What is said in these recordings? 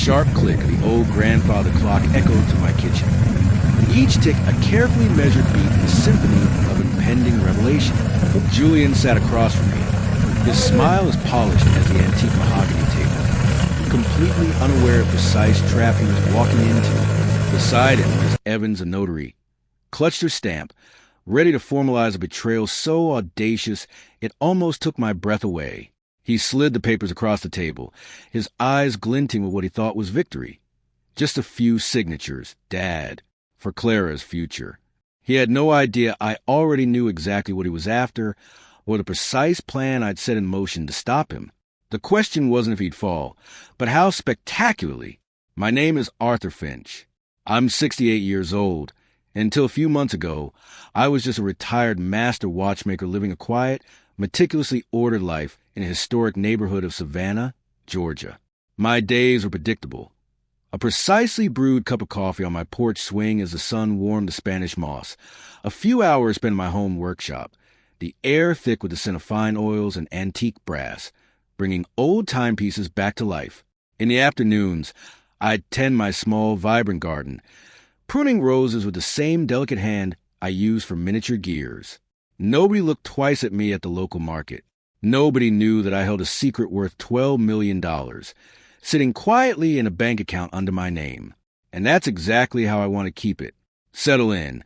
sharp click of the old grandfather clock echoed to my kitchen. Each tick a carefully measured beat in the symphony of impending revelation. Julian sat across from me, his smile as polished as the antique mahogany table, completely unaware of the precise trap he was walking into. Beside him was Evans, a notary, clutched her stamp, ready to formalize a betrayal so audacious it almost took my breath away. He slid the papers across the table, his eyes glinting with what he thought was victory. Just a few signatures, Dad, for Clara's future. He had no idea I already knew exactly what he was after, or the precise plan I'd set in motion to stop him. The question wasn't if he'd fall, but how spectacularly. My name is Arthur Finch. I'm 68 years old. Until a few months ago, I was just a retired master watchmaker living a quiet, meticulously ordered life in a historic neighborhood of Savannah, Georgia. My days were predictable. A precisely brewed cup of coffee on my porch swing as the sun warmed the Spanish moss. A few hours spent in my home workshop, the air thick with the scent of fine oils and antique brass, bringing old timepieces back to life. In the afternoons, I'd tend my small, vibrant garden, pruning roses with the same delicate hand I use for miniature gears. Nobody looked twice at me at the local market. Nobody knew that I held a secret worth $12 million, sitting quietly in a bank account under my name. And that's exactly how I want to keep it. Settle in,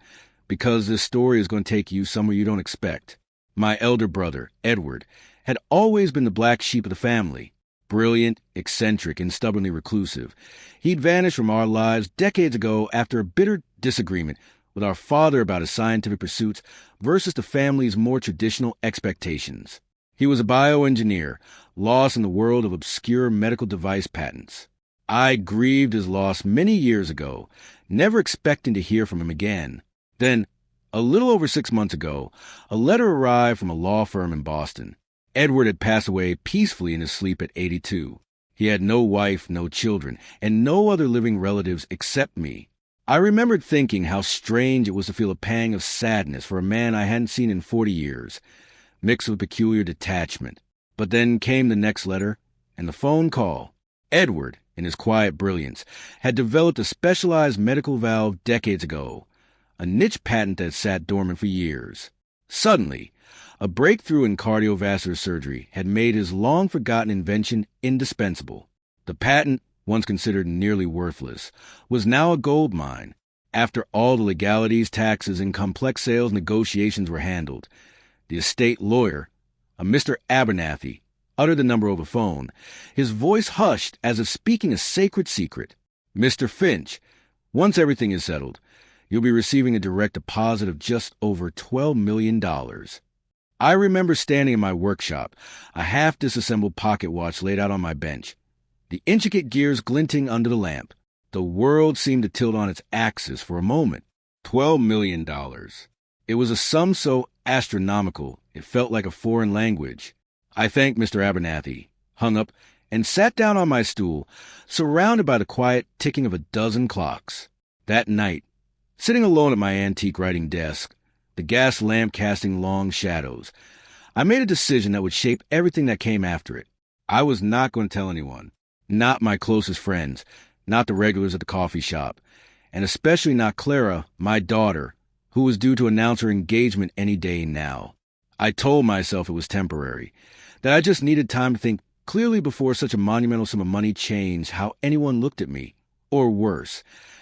because this story is going to take you somewhere you don't expect. My elder brother, Edward, had always been the black sheep of the family. Brilliant, eccentric, and stubbornly reclusive. He'd vanished from our lives decades ago after a bitter disagreement with our father about his scientific pursuits versus the family's more traditional expectations. He was a bioengineer, lost in the world of obscure medical device patents. I grieved his loss many years ago, never expecting to hear from him again. Then, a little over 6 months ago, a letter arrived from a law firm in Boston. Edward had passed away peacefully in his sleep at 82. He had no wife, no children, and no other living relatives except me. I remembered thinking how strange it was to feel a pang of sadness for a man I hadn't seen in 40 years, mixed with peculiar detachment. But then came the next letter and the phone call. Edward, in his quiet brilliance, had developed a specialized medical valve decades ago, a niche patent that sat dormant for years. Suddenly, a breakthrough in cardiovascular surgery had made his long-forgotten invention indispensable. The patent, once considered nearly worthless, was now a gold mine. After all the legalities, taxes, and complex sales negotiations were handled, the estate lawyer, a Mr. Abernathy, uttered the number over the phone, his voice hushed as if speaking a sacred secret. "Mr. Finch, once everything is settled, you'll be receiving a direct deposit of just over $12 million. I remember standing in my workshop, a half-disassembled pocket watch laid out on my bench, the intricate gears glinting under the lamp. The world seemed to tilt on its axis for a moment. $12 million. It was a sum so astronomical it felt like a foreign language. I thanked Mr. Abernathy, hung up, and sat down on my stool, surrounded by the quiet ticking of a dozen clocks. That night, sitting alone at my antique writing desk, the gas lamp casting long shadows, I made a decision that would shape everything that came after it. I was not going to tell anyone, not my closest friends, not the regulars at the coffee shop, and especially not Clara, my daughter, who was due to announce her engagement any day now. I told myself it was temporary, that I just needed time to think clearly before such a monumental sum of money changed how anyone looked at me, or worse,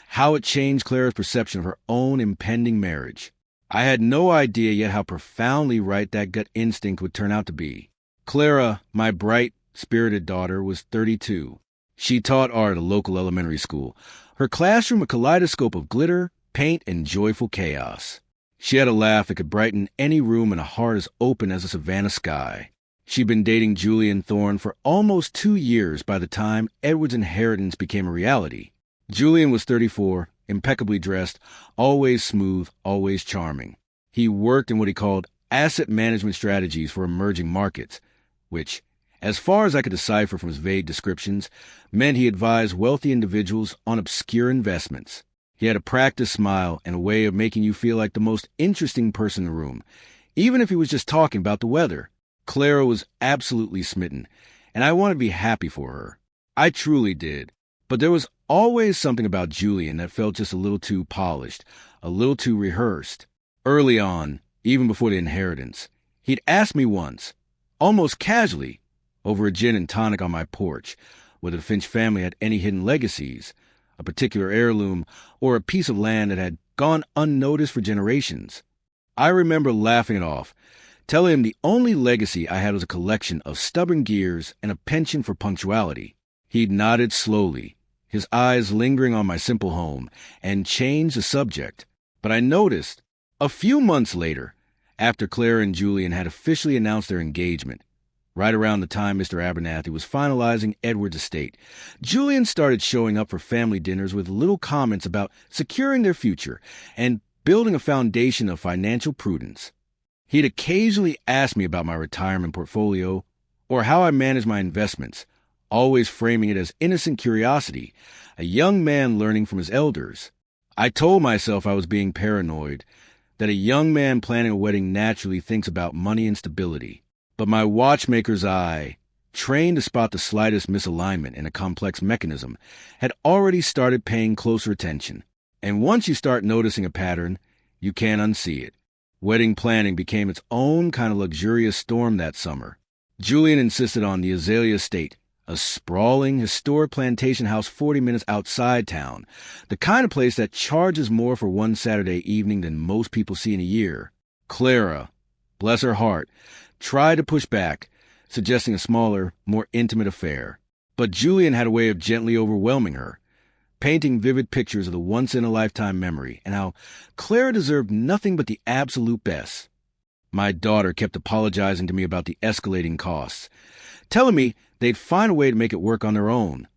how it changed Clara's perception of her own impending marriage. I had no idea yet how profoundly right that gut instinct would turn out to be. Clara, my bright, spirited daughter, was 32. She taught art at a local elementary school, her classroom a kaleidoscope of glitter, paint, and joyful chaos. She had a laugh that could brighten any room and a heart as open as the Savannah sky. She'd been dating Julian Thorne for almost 2 years by the time Edward's inheritance became a reality. Julian was 34, impeccably dressed, always smooth, always charming. He worked in what he called asset management strategies for emerging markets, which, as far as I could decipher from his vague descriptions, meant he advised wealthy individuals on obscure investments. He had a practiced smile and a way of making you feel like the most interesting person in the room, even if he was just talking about the weather. Clara was absolutely smitten, and I wanted to be happy for her. I truly did. But there was always something about Julian that felt just a little too polished, a little too rehearsed. Early on, even before the inheritance, he'd asked me once, almost casually, over a gin and tonic on my porch, whether the Finch family had any hidden legacies, a particular heirloom, or a piece of land that had gone unnoticed for generations. I remember laughing it off, telling him the only legacy I had was a collection of stubborn gears and a penchant for punctuality. He nodded slowly, his eyes lingering on my simple home, and changed the subject. But I noticed, a few months later, after Clara and Julian had officially announced their engagement, right around the time Mr. Abernathy was finalizing Edward's estate, Julian started showing up for family dinners with little comments about securing their future and building a foundation of financial prudence. He'd occasionally ask me about my retirement portfolio or how I manage my investments, always framing it as innocent curiosity, a young man learning from his elders. I told myself I was being paranoid, that a young man planning a wedding naturally thinks about money and stability. But my watchmaker's eye, trained to spot the slightest misalignment in a complex mechanism, had already started paying closer attention. And once you start noticing a pattern, you can't unsee it. Wedding planning became its own kind of luxurious storm that summer. Julian insisted on the Azalea Estate, a sprawling, historic plantation house 40 minutes outside town, the kind of place that charges more for one Saturday evening than most people see in a year. Clara, bless her heart, tried to push back, suggesting a smaller, more intimate affair. But Julian had a way of gently overwhelming her, painting vivid pictures of the once-in-a-lifetime memory and how Clara deserved nothing but the absolute best. My daughter kept apologizing to me about the escalating costs, telling me they'd find a way to make it work on their own,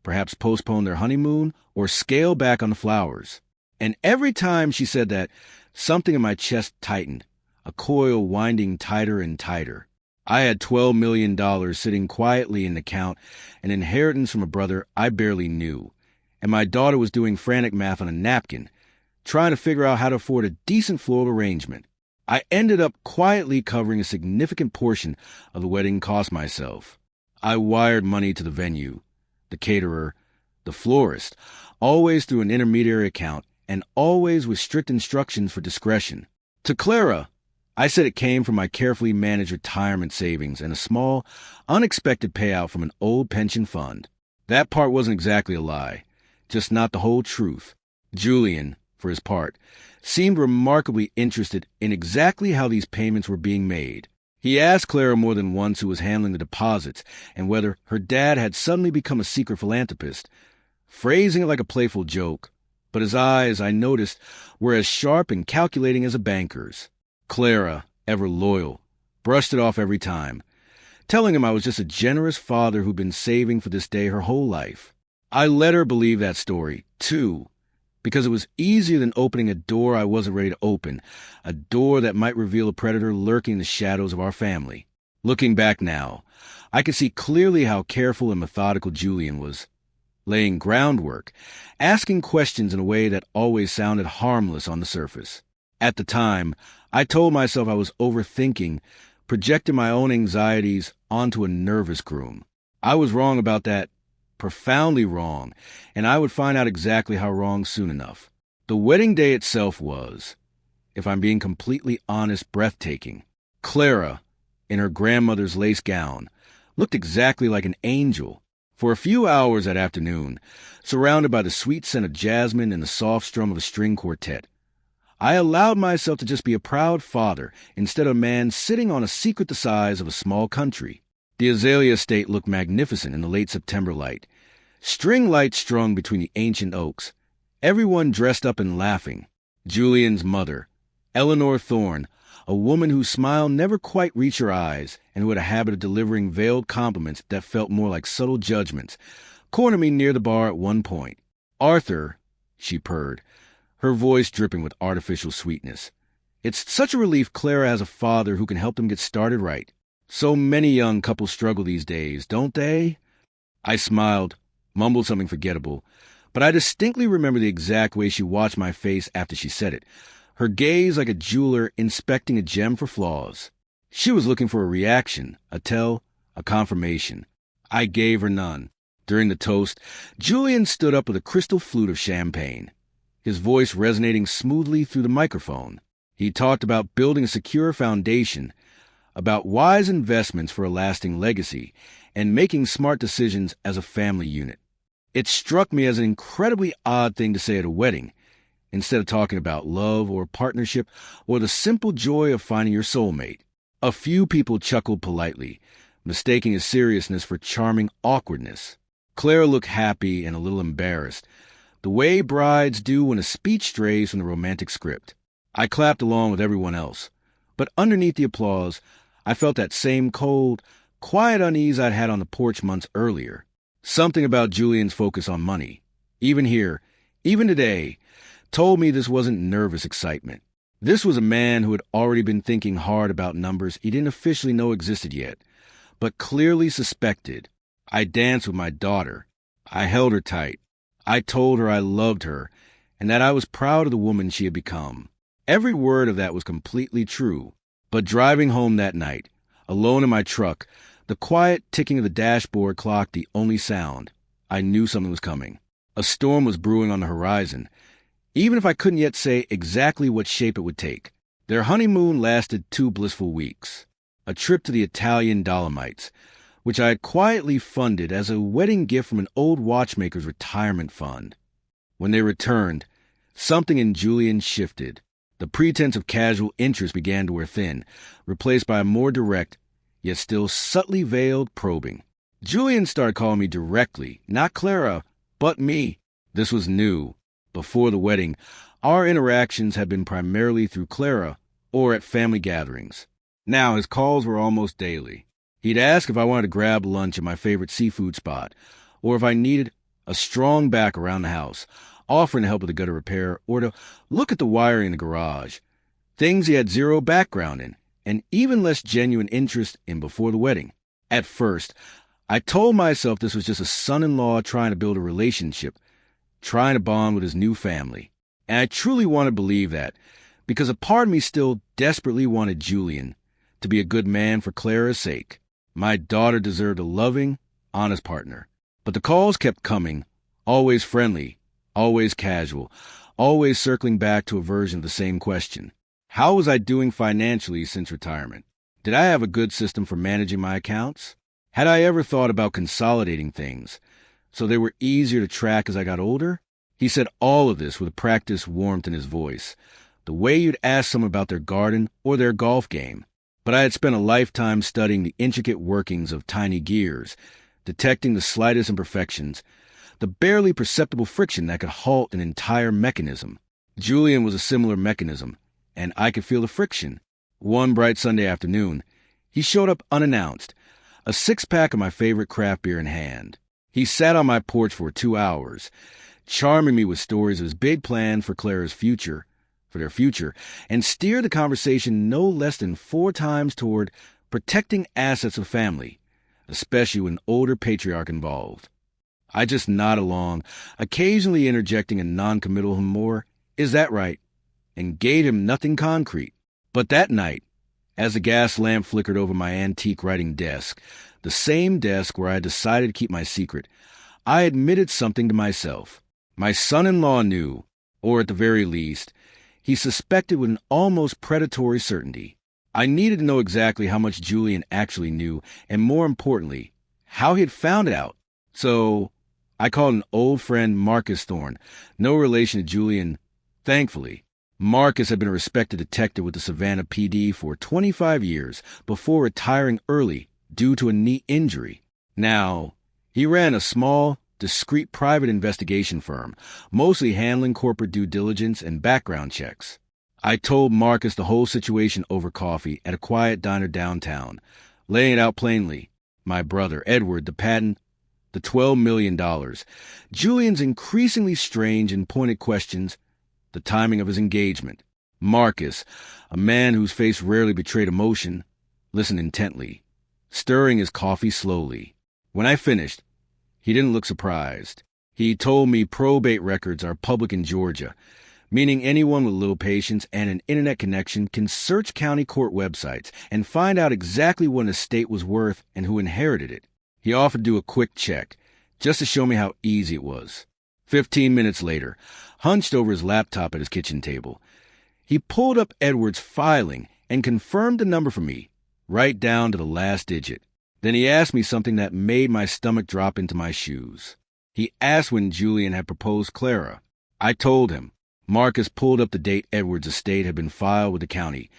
perhaps postpone their honeymoon or scale back on the flowers. And every time she said that, something in my chest tightened, a coil winding tighter and tighter. I had $12 million sitting quietly in the account, an inheritance from a brother I barely knew, and my daughter was doing frantic math on a napkin, trying to figure out how to afford a decent floral arrangement. I ended up quietly covering a significant portion of the wedding cost myself. I wired money to the venue, the caterer, the florist, always through an intermediary account, and always with strict instructions for discretion. To Clara, I said it came from my carefully managed retirement savings and a small, unexpected payout from an old pension fund. That part wasn't exactly a lie, just not the whole truth. Julian, for his part, seemed remarkably interested in exactly how these payments were being made. He asked Clara more than once who was handling the deposits and whether her dad had suddenly become a secret philanthropist, phrasing it like a playful joke, but his eyes, I noticed, were as sharp and calculating as a banker's. Clara, ever loyal, brushed it off every time, telling him I was just a generous father who'd been saving for this day her whole life. I let her believe that story, too, because it was easier than opening a door I wasn't ready to open, a door that might reveal a predator lurking in the shadows of our family. Looking back now, I could see clearly how careful and methodical Julian was, laying groundwork, asking questions in a way that always sounded harmless on the surface. At the time, I told myself I was overthinking, projecting my own anxieties onto a nervous groom. I was wrong about that, profoundly wrong, and I would find out exactly how wrong soon enough. The wedding day itself was, if I'm being completely honest, breathtaking. Clara, in her grandmother's lace gown, looked exactly like an angel. For a few hours that afternoon, surrounded by the sweet scent of jasmine and the soft strum of a string quartet, I allowed myself to just be a proud father instead of a man sitting on a secret the size of a small country. The Azalea Estate looked magnificent in the late September light. String lights strung between the ancient oaks, everyone dressed up and laughing. Julian's mother, Eleanor Thorne, a woman whose smile never quite reached her eyes and who had a habit of delivering veiled compliments that felt more like subtle judgments, cornered me near the bar at one point. "Arthur," she purred, her voice dripping with artificial sweetness. "It's such a relief Clara has a father who can help them get started right. So many young couples struggle these days, don't they?" I smiled, mumbled something forgettable, but I distinctly remember the exact way she watched my face after she said it, her gaze like a jeweler inspecting a gem for flaws. She was looking for a reaction, a tell, a confirmation. I gave her none. During the toast, Julian stood up with a crystal flute of champagne, his voice resonating smoothly through the microphone. He talked about building a secure foundation, about wise investments for a lasting legacy, and making smart decisions as a family unit. It struck me as an incredibly odd thing to say at a wedding, instead of talking about love or partnership or the simple joy of finding your soulmate. A few people chuckled politely, mistaking his seriousness for charming awkwardness. Clara looked happy and a little embarrassed, the way brides do when a speech strays from the romantic script. I clapped along with everyone else, but underneath the applause, I felt that same cold, quiet unease I'd had on the porch months earlier. Something about Julian's focus on money, even here, even today, told me this wasn't nervous excitement. This was a man who had already been thinking hard about numbers he didn't officially know existed yet, but clearly suspected. I danced with my daughter. I held her tight. I told her I loved her and that I was proud of the woman she had become. Every word of that was completely true. But driving home that night, alone in my truck, the quiet ticking of the dashboard clock the only sound, I knew something was coming. A storm was brewing on the horizon, even if I couldn't yet say exactly what shape it would take. Their honeymoon lasted 2 blissful weeks. A trip to the Italian Dolomites, which I had quietly funded as a wedding gift from an old watchmaker's retirement fund. When they returned, something in Julian shifted. The pretense of casual interest began to wear thin, replaced by a more direct, yet still subtly veiled probing. Julian started calling me directly, not Clara, but me. This was new. Before the wedding, our interactions had been primarily through Clara or at family gatherings. Now his calls were almost daily. He'd ask if I wanted to grab lunch at my favorite seafood spot, or if I needed a strong back around the house, offering to help with the gutter repair, or to look at the wiring in the garage. Things he had zero background in, and even less genuine interest in before the wedding. At first, I told myself this was just a son-in-law trying to build a relationship, trying to bond with his new family. And I truly wanted to believe that, because a part of me still desperately wanted Julian to be a good man for Clara's sake. My daughter deserved a loving, honest partner. But the calls kept coming, always friendly, always casual, always circling back to a version of the same question. How was I doing financially since retirement? Did I have a good system for managing my accounts? Had I ever thought about consolidating things so they were easier to track as I got older? He said all of this with a practiced warmth in his voice, the way you'd ask someone about their garden or their golf game. But I had spent a lifetime studying the intricate workings of tiny gears, detecting the slightest imperfections, the barely perceptible friction that could halt an entire mechanism. Julian was a similar mechanism, and I could feel the friction. One bright Sunday afternoon, he showed up unannounced, a 6-pack of my favorite craft beer in hand. He sat on my porch for 2 hours, charming me with stories of his big plan for Clara's future, for their future, and steered the conversation no less than 4 times toward protecting assets of family, especially with an older patriarch involved. I just nodded along, occasionally interjecting a non-committal more, "Is that right?" and gave him nothing concrete. But that night, as the gas lamp flickered over my antique writing desk, the same desk where I had decided to keep my secret, I admitted something to myself. My son-in-law knew, or at the very least, he suspected with an almost predatory certainty. I needed to know exactly how much Julian actually knew, and more importantly, how he had found it out. So I called an old friend, Marcus Thorne, no relation to Julian, thankfully. Marcus had been a respected detective with the Savannah PD for 25 years before retiring early due to a knee injury. Now, he ran a small, discreet private investigation firm, mostly handling corporate due diligence and background checks. I told Marcus the whole situation over coffee at a quiet diner downtown, laying it out plainly. My brother, Edward, the patent, the $12 million, Julian's increasingly strange and pointed questions, the timing of his engagement. Marcus, a man whose face rarely betrayed emotion, listened intently, stirring his coffee slowly. When I finished, he didn't look surprised. He told me probate records are public in Georgia, meaning anyone with little patience and an internet connection can search county court websites and find out exactly what an estate was worth and who inherited it. He offered to do a quick check, just to show me how easy it was. 15 minutes later, hunched over his laptop at his kitchen table, he pulled up Edward's filing and confirmed the number for me, right down to the last digit. Then he asked me something that made my stomach drop into my shoes. He asked when Julian had proposed Clara. I told him. Marcus pulled up the date Edward's estate had been filed with the county,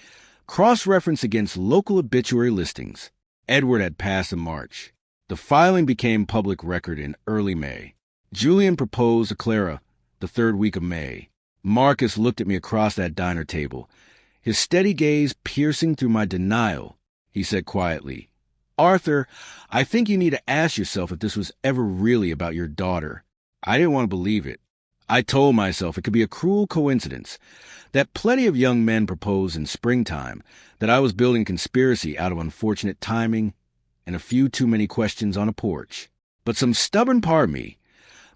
cross-referenced against local obituary listings. Edward had passed in March. The filing became public record in early May. Julian proposed to Clara the third week of May. Marcus looked at me across that diner table, his steady gaze piercing through my denial. He said quietly, "Arthur, I think you need to ask yourself if this was ever really about your daughter." I didn't want to believe it. I told myself it could be a cruel coincidence, that plenty of young men proposed in springtime, that I was building conspiracy out of unfortunate timing and a few too many questions on a porch. But some stubborn part of me,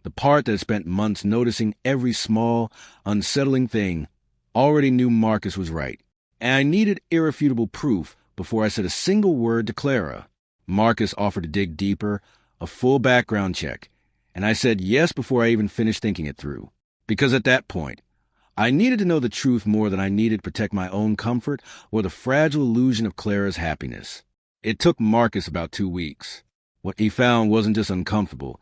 the part that had spent months noticing every small, unsettling thing, already knew Marcus was right, and I needed irrefutable proof before I said a single word to Clara. Marcus offered to dig deeper, a full background check, and I said yes before I even finished thinking it through. Because at that point, I needed to know the truth more than I needed to protect my own comfort or the fragile illusion of Clara's happiness. It took Marcus about 2 weeks. What he found wasn't just uncomfortable.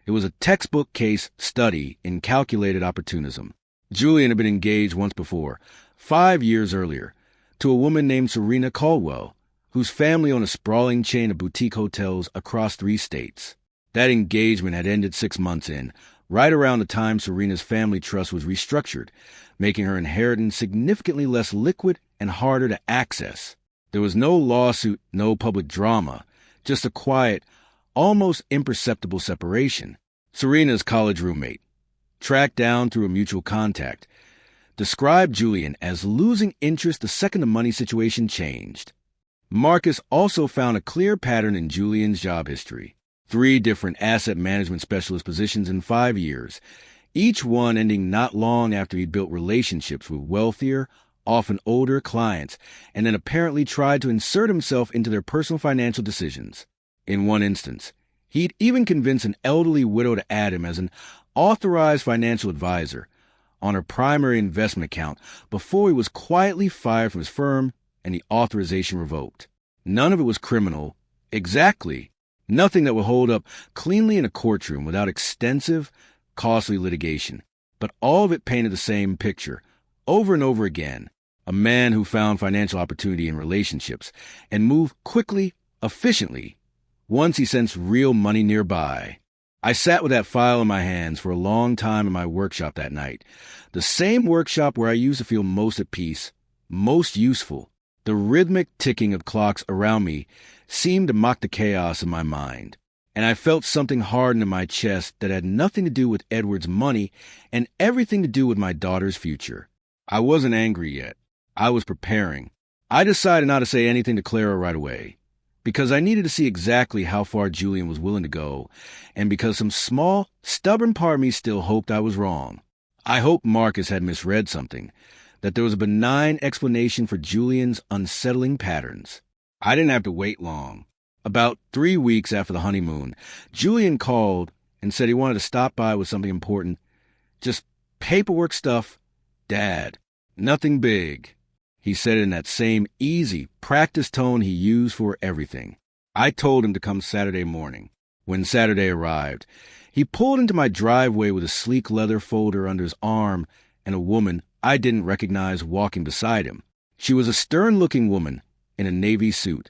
It was a textbook case study in calculated opportunism. Julian had been engaged once before, 5 years earlier, to a woman named Serena Caldwell, whose family owned a sprawling chain of boutique hotels across 3 states. That engagement had ended 6 months in, right around the time Serena's family trust was restructured, making her inheritance significantly less liquid and harder to access. There was no lawsuit, no public drama, just a quiet, almost imperceptible separation. Serena's college roommate, tracked down through a mutual contact, described Julian as losing interest the second the money situation changed. Marcus also found a clear pattern in Julian's job history. 3 different asset management specialist positions in 5 years, each one ending not long after he'd built relationships with wealthier, often older clients, and then apparently tried to insert himself into their personal financial decisions. In one instance, he'd even convinced an elderly widow to add him as an authorized financial advisor on her primary investment account before he was quietly fired from his firm and the authorization revoked. None of it was criminal. Exactly. Nothing that would hold up cleanly in a courtroom without extensive, costly litigation. But all of it painted the same picture, over and over again. A man who found financial opportunity in relationships and moved quickly, efficiently, once he sensed real money nearby. I sat with that file in my hands for a long time in my workshop that night. The same workshop where I used to feel most at peace, most useful. The rhythmic ticking of clocks around me seemed to mock the chaos in my mind, and I felt something harden in my chest that had nothing to do with Edward's money and everything to do with my daughter's future. I wasn't angry yet. I was preparing. I decided not to say anything to Clara right away, because I needed to see exactly how far Julian was willing to go, and because some small, stubborn part of me still hoped I was wrong. I hoped Marcus had misread something, that there was a benign explanation for Julian's unsettling patterns. I didn't have to wait long. About 3 weeks after the honeymoon, Julian called and said he wanted to stop by with something important. Just paperwork stuff. Dad, nothing big. He said it in that same easy, practiced tone he used for everything. I told him to come Saturday morning. When Saturday arrived, he pulled into my driveway with a sleek leather folder under his arm and a woman I didn't recognize walking beside him. She was a stern-looking woman in a navy suit,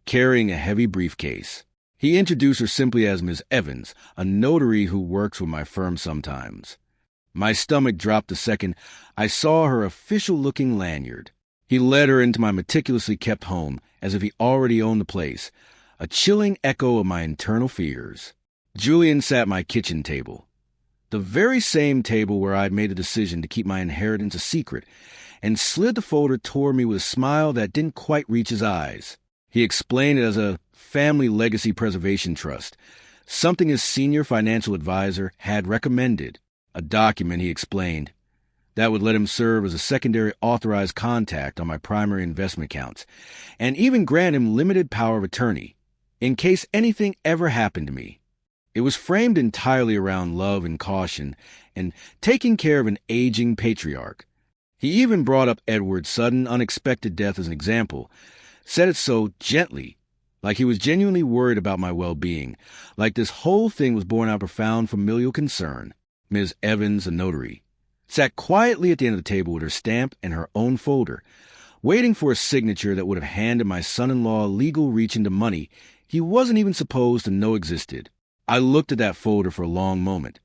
carrying a heavy briefcase. He introduced her simply as Ms. Evans, a notary who works with my firm sometimes. My stomach dropped the second I saw her official-looking lanyard. He led her into my meticulously kept home as if he already owned the place, a chilling echo of my internal fears. Julian sat at my kitchen table, the very same table where I'd made a decision to keep my inheritance a secret, and slid the folder toward me with a smile that didn't quite reach his eyes. He explained it as a family legacy preservation trust, something his senior financial advisor had recommended. A document, he explained, that would let him serve as a secondary authorized contact on my primary investment accounts, and even grant him limited power of attorney, in case anything ever happened to me. It was framed entirely around love and caution and taking care of an aging patriarch. He even brought up Edward's sudden, unexpected death as an example, said it so gently, like he was genuinely worried about my well-being, like this whole thing was born out of profound familial concern. Ms. Evans, the notary, sat quietly at the end of the table with her stamp and her own folder, waiting for a signature that would have handed my son-in-law legal reach into money he wasn't even supposed to know existed. I looked at that folder for a long moment.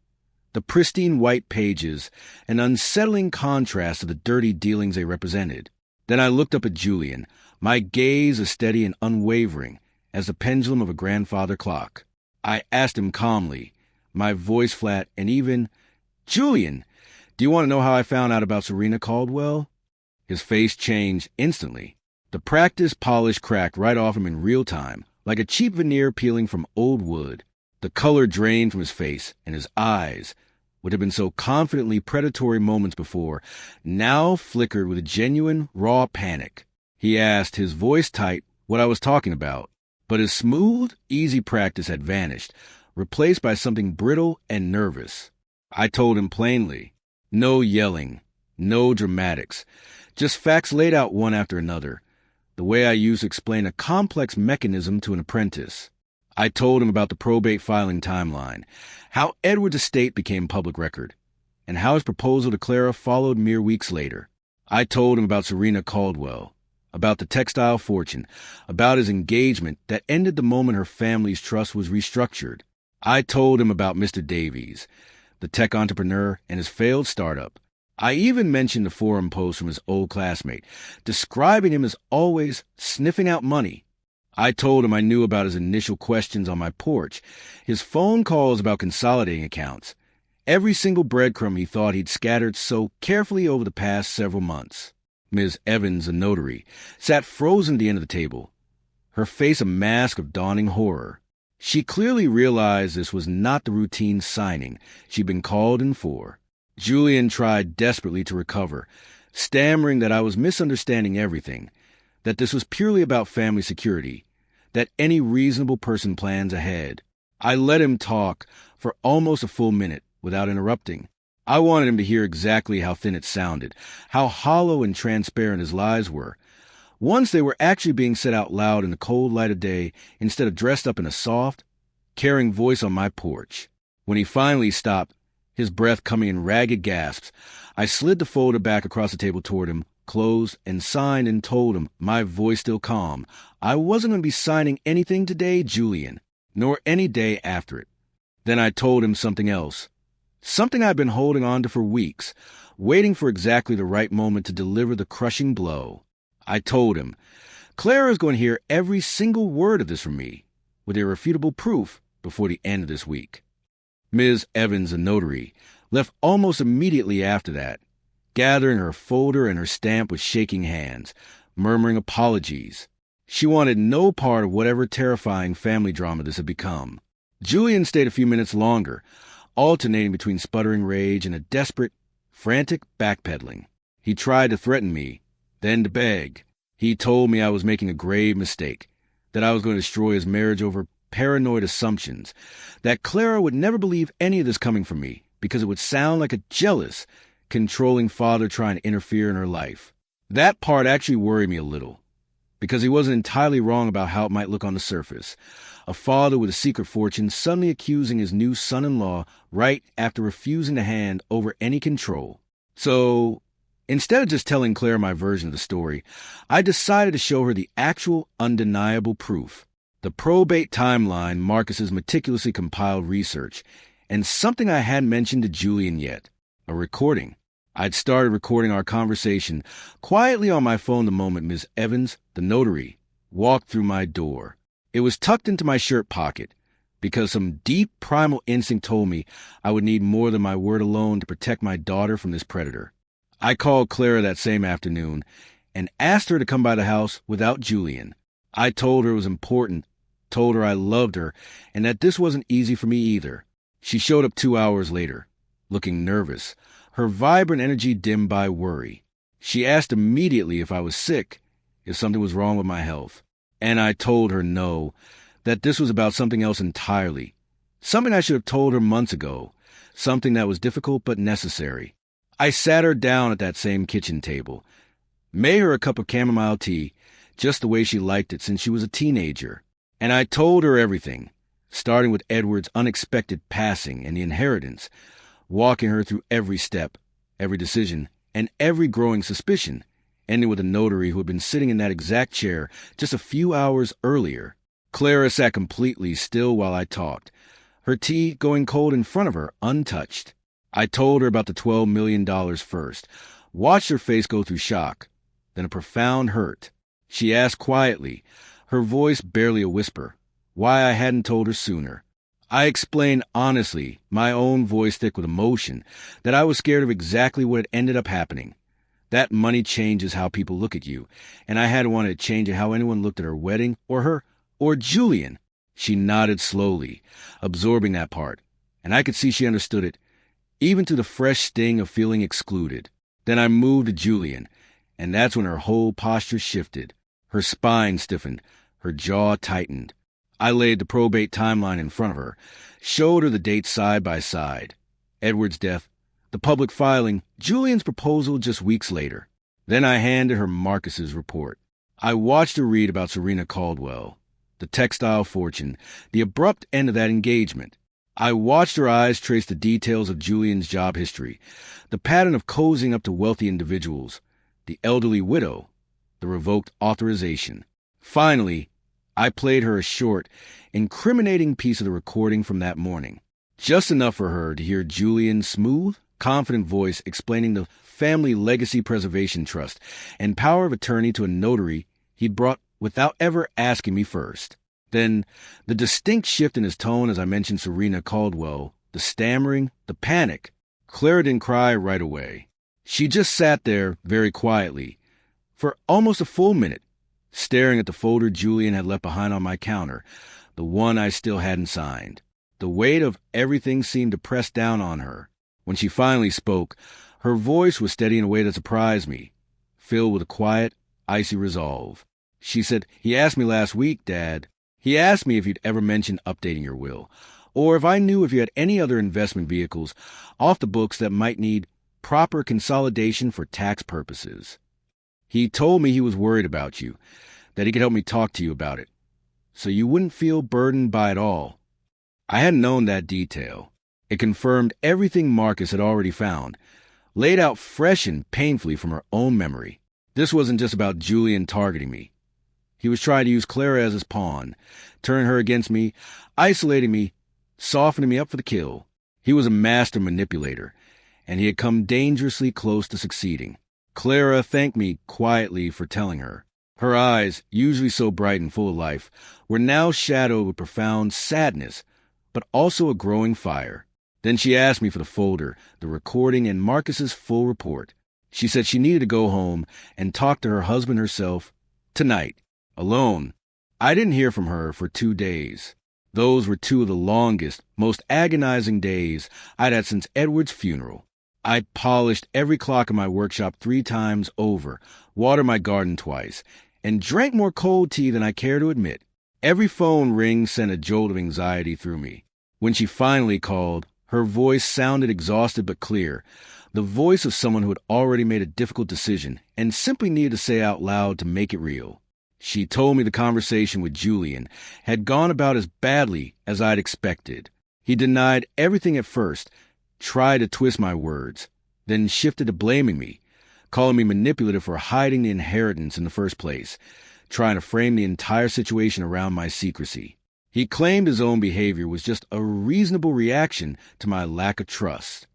The pristine white pages, an unsettling contrast to the dirty dealings they represented. Then I looked up at Julian, my gaze as steady and unwavering as the pendulum of a grandfather clock. I asked him calmly, my voice flat and even, "Julian, do you want to know how I found out about Serena Caldwell?" His face changed instantly. The practiced polish cracked right off him in real time, like a cheap veneer peeling from old wood. The color drained from his face, and his eyes, which had been so confidently predatory moments before, now flickered with a genuine, raw panic. He asked, his voice tight, what I was talking about, but his smooth, easy practice had vanished, replaced by something brittle and nervous. I told him plainly, no yelling, no dramatics, just facts laid out one after another, the way I used to explain a complex mechanism to an apprentice. I told him about the probate filing timeline, how Edward's estate became public record, and how his proposal to Clara followed mere weeks later. I told him about Serena Caldwell, about the textile fortune, about his engagement that ended the moment her family's trust was restructured. I told him about Mr. Davies, the tech entrepreneur, and his failed startup. I even mentioned the forum post from his old classmate, describing him as always sniffing out money. I told him I knew about his initial questions on my porch, his phone calls about consolidating accounts, every single breadcrumb he thought he'd scattered so carefully over the past several months. Ms. Evans, the notary, sat frozen at the end of the table, her face a mask of dawning horror. She clearly realized this was not the routine signing she'd been called in for. Julian tried desperately to recover, stammering that I was misunderstanding everything, that this was purely about family security, that any reasonable person plans ahead. I let him talk for almost a full minute without interrupting. I wanted him to hear exactly how thin it sounded, how hollow and transparent his lies were. Once they were actually being said out loud in the cold light of day instead of dressed up in a soft, caring voice on my porch. When he finally stopped, his breath coming in ragged gasps, I slid the folder back across the table toward him, closed, and signed and told him, my voice still calm, I wasn't going to be signing anything today, Julian, nor any day after it. Then I told him something else, something I'd been holding on to for weeks, waiting for exactly the right moment to deliver the crushing blow. I told him, Clara's going to hear every single word of this from me, with irrefutable proof, before the end of this week. Ms. Evans, the notary, left almost immediately after that, gathering her folder and her stamp with shaking hands, murmuring apologies. She wanted no part of whatever terrifying family drama this had become. Julian stayed a few minutes longer, alternating between sputtering rage and a desperate, frantic backpedaling. He tried to threaten me, then to beg. He told me I was making a grave mistake, that I was going to destroy his marriage over paranoid assumptions, that Clara would never believe any of this coming from me because it would sound like a jealous, controlling father trying to interfere in her life. That part actually worried me a little, because he wasn't entirely wrong about how it might look on the surface. A father with a secret fortune suddenly accusing his new son-in-law right after refusing to hand over any control. So, instead of just telling Claire my version of the story, I decided to show her the actual undeniable proof. The probate timeline, Marcus's meticulously compiled research, and something I hadn't mentioned to Julian yet, a recording. I'd started recording our conversation quietly on my phone the moment Ms. Evans, the notary, walked through my door. It was tucked into my shirt pocket, because some deep primal instinct told me I would need more than my word alone to protect my daughter from this predator. I called Clara that same afternoon and asked her to come by the house without Julian. I told her it was important, told her I loved her, and that this wasn't easy for me either. She showed up 2 hours later, looking nervous, her vibrant energy dimmed by worry. She asked immediately if I was sick, if something was wrong with my health. And I told her no, that this was about something else entirely, Something I should have told her months ago. Something that was difficult but necessary. I sat her down at that same kitchen table, made her a cup of chamomile tea, just the way she liked it since she was a teenager. And I told her everything, starting with Edward's unexpected passing and the inheritance, walking her through every step, every decision, and every growing suspicion, ending with a notary who had been sitting in that exact chair just a few hours earlier. Clara sat completely still while I talked, her tea going cold in front of her, untouched. I told her about the $12 million first, watched her face go through shock, then a profound hurt. She asked quietly, her voice barely a whisper, why I hadn't told her sooner. I explained honestly, my own voice thick with emotion, that I was scared of exactly what had ended up happening. That money changes how people look at you, and I hadn't wanted to change it how anyone looked at her wedding, or her, or Julian. She nodded slowly, absorbing that part, and I could see she understood it, even to the fresh sting of feeling excluded. Then I moved to Julian, and that's when her whole posture shifted. Her spine stiffened, her jaw tightened. I laid the probate timeline in front of her, showed her the dates side by side. Edward's death, the public filing, Julian's proposal just weeks later. Then I handed her Marcus's report. I watched her read about Serena Caldwell, the textile fortune, the abrupt end of that engagement. I watched her eyes trace the details of Julian's job history, the pattern of cozying up to wealthy individuals, the elderly widow, the revoked authorization. Finally, I played her a short, incriminating piece of the recording from that morning, just enough for her to hear Julian's smooth, confident voice explaining the family legacy preservation trust and power of attorney to a notary he'd brought without ever asking me first. Then, the distinct shift in his tone as I mentioned Serena Caldwell, the stammering, the panic. Clara didn't cry right away. She just sat there, very quietly, for almost a full minute, staring at the folder Julian had left behind on my counter, the one I still hadn't signed. The weight of everything seemed to press down on her. When she finally spoke, her voice was steady in a way that surprised me, filled with a quiet, icy resolve. She said, "He asked me last week, Dad. He asked me if you'd ever mentioned updating your will, or if I knew if you had any other investment vehicles off the books that might need proper consolidation for tax purposes. He told me he was worried about you, that he could help me talk to you about it, so you wouldn't feel burdened by it all." I hadn't known that detail. It confirmed everything Marcus had already found, laid out fresh and painfully from her own memory. This wasn't just about Julian targeting me. He was trying to use Clara as his pawn, turn her against me, isolating me, softening me up for the kill. He was a master manipulator, and he had come dangerously close to succeeding. Clara thanked me quietly for telling her. Her eyes, usually so bright and full of life, were now shadowed with profound sadness, but also a growing fire. Then she asked me for the folder, the recording, and Marcus's full report. She said she needed to go home and talk to her husband herself tonight, alone. I didn't hear from her for 2 days. Those were 2 of the longest, most agonizing days I'd had since Edward's funeral. I polished every clock in my workshop 3 times over, watered my garden twice, and drank more cold tea than I care to admit. Every phone ring sent a jolt of anxiety through me. When she finally called, her voice sounded exhausted but clear, the voice of someone who had already made a difficult decision and simply needed to say out loud to make it real. She told me the conversation with Julian had gone about as badly as I'd expected. He denied everything at first, tried to twist my words, then shifted to blaming me, calling me manipulative for hiding the inheritance in the first place, trying to frame the entire situation around my secrecy. He claimed his own behavior was just a reasonable reaction to my lack of trust.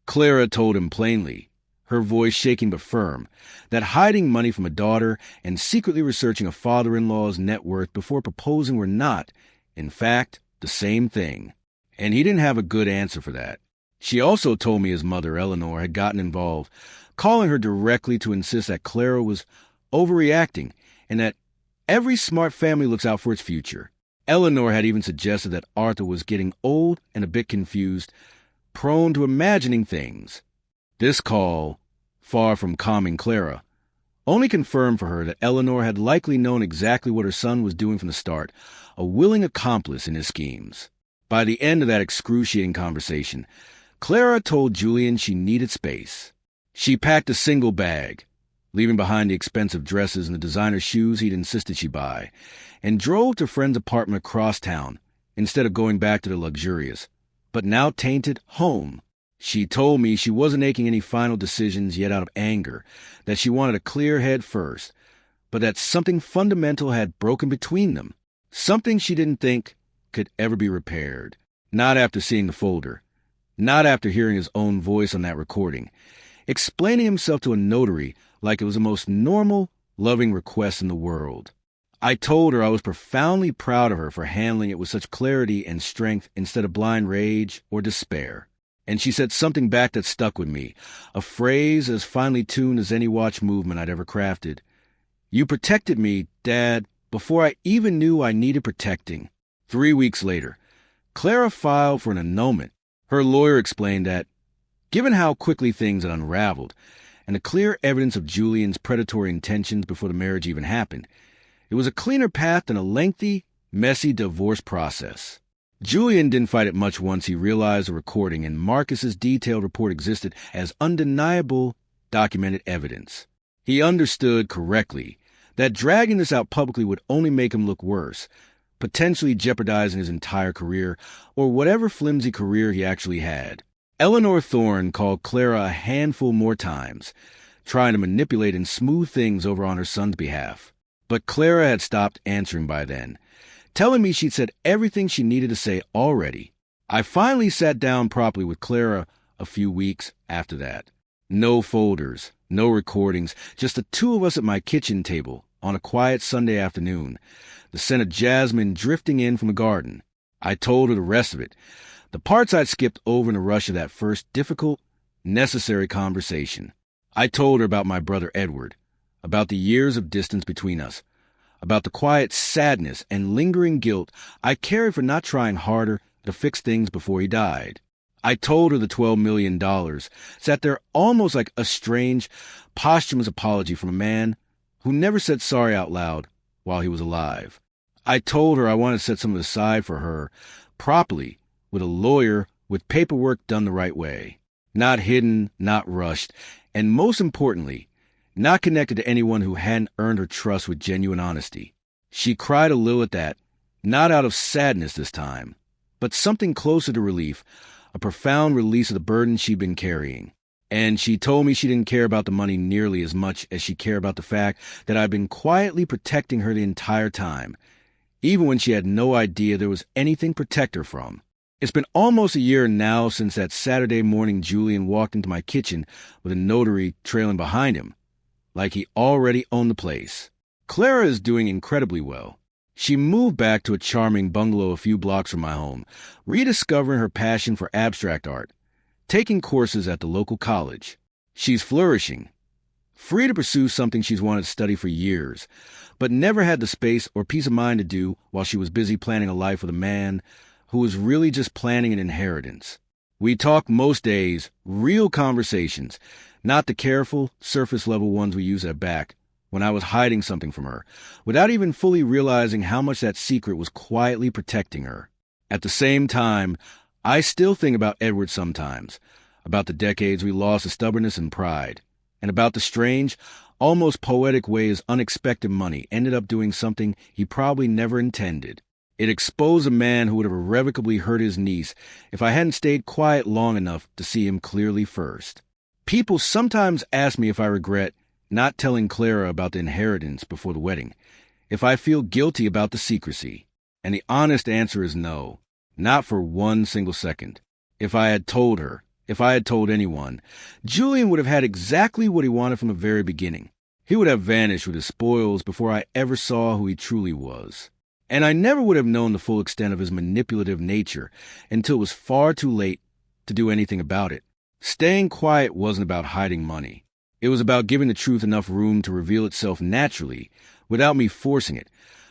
Clara told him plainly, her voice shaking but firm, that hiding money from a daughter and secretly researching a father-in-law's net worth before proposing were not, in fact, the same thing. And he didn't have a good answer for that. She also told me his mother, Eleanor, had gotten involved, calling her directly to insist that Clara was overreacting and that every smart family looks out for its future. Eleanor had even suggested that Arthur was getting old and a bit confused, prone to imagining things. This call, far from calming Clara, only confirmed for her that Eleanor had likely known exactly what her son was doing from the start, a willing accomplice in his schemes. By the end of that excruciating conversation, Clara told Julian she needed space. She packed a single bag, leaving behind the expensive dresses and the designer shoes he'd insisted she buy, and drove to a friend's apartment across town instead of going back to the luxurious, but now tainted, home. She told me she wasn't making any final decisions yet out of anger, that she wanted a clear head first, but that something fundamental had broken between them, something she didn't think could ever be repaired. Not after seeing the folder, not after hearing his own voice on that recording, explaining himself to a notary like it was the most normal, loving request in the world. I told her I was profoundly proud of her for handling it with such clarity and strength instead of blind rage or despair. And she said something back that stuck with me, a phrase as finely tuned as any watch movement I'd ever crafted. "You protected me, Dad, before I even knew I needed protecting." 3 weeks later, Clara filed for an annulment. Her lawyer explained that, given how quickly things had unraveled, and the clear evidence of Julian's predatory intentions before the marriage even happened, it was a cleaner path than a lengthy, messy divorce process. Julian didn't fight it much once he realized the recording and Marcus's detailed report existed as undeniable, documented evidence. He understood correctly that dragging this out publicly would only make him look worse, potentially jeopardizing his entire career or whatever flimsy career he actually had. Eleanor Thorne called Clara a handful more times, trying to manipulate and smooth things over on her son's behalf. But Clara had stopped answering by then, telling me she'd said everything she needed to say already. I finally sat down properly with Clara a few weeks after that. No folders, no recordings, just the two of us at my kitchen table on a quiet Sunday afternoon, the scent of jasmine drifting in from the garden. I told her the rest of it, the parts I'd skipped over in the rush of that first difficult, necessary conversation. I told her about my brother Edward, about the years of distance between us, about the quiet sadness and lingering guilt I carried for not trying harder to fix things before he died. I told her the $12 million sat there almost like a strange, posthumous apology from a man who never said sorry out loud while he was alive. I told her I wanted to set some of it aside for her, properly, with a lawyer, with paperwork done the right way. Not hidden, not rushed, and most importantly, not connected to anyone who hadn't earned her trust with genuine honesty. She cried a little at that, not out of sadness this time, but something closer to relief, a profound release of the burden she'd been carrying. And she told me she didn't care about the money nearly as much as she cared about the fact that I'd been quietly protecting her the entire time, even when she had no idea there was anything to protect her from. It's been almost a year now since that Saturday morning Julian walked into my kitchen with a notary trailing behind him, like he already owned the place. Clara is doing incredibly well. She moved back to a charming bungalow a few blocks from my home, rediscovering her passion for abstract art, taking courses at the local college. She's flourishing, free to pursue something she's wanted to study for years, but never had the space or peace of mind to do while she was busy planning a life with a man who was really just planning an inheritance. We talk most days, real conversations, not the careful, surface-level ones we use at back, when I was hiding something from her, without even fully realizing how much that secret was quietly protecting her. At the same time, I still think about Edward sometimes, about the decades we lost to stubbornness and pride, and about the strange, almost poetic way his unexpected money ended up doing something he probably never intended. It exposed a man who would have irrevocably hurt his niece if I hadn't stayed quiet long enough to see him clearly first. People sometimes ask me if I regret not telling Clara about the inheritance before the wedding, if I feel guilty about the secrecy. And the honest answer is no, not for one single second. If I had told her, if I had told anyone, Julian would have had exactly what he wanted from the very beginning. He would have vanished with his spoils before I ever saw who he truly was. And I never would have known the full extent of his manipulative nature until it was far too late to do anything about it. Staying quiet wasn't about hiding money. It was about giving the truth enough room to reveal itself naturally, without me forcing it,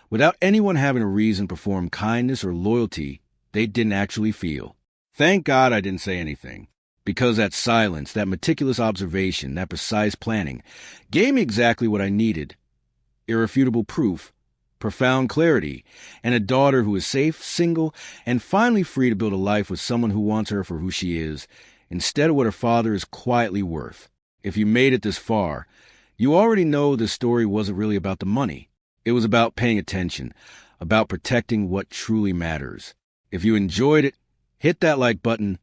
without anyone having a reason to perform kindness or loyalty they didn't actually feel. Thank God I didn't say anything, because that silence, that meticulous observation, that precise planning, gave me exactly what I needed: irrefutable proof, profound clarity, and a daughter who is safe, single, and finally free to build a life with someone who wants her for who she is, instead of what her father is quietly worth. If you made it this far, you already know this story wasn't really about the money. It was about paying attention, about protecting what truly matters. If you enjoyed it, hit that like button,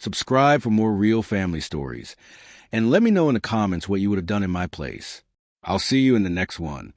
subscribe for more real family stories, and let me know in the comments what you would have done in my place. I'll see you in the next one.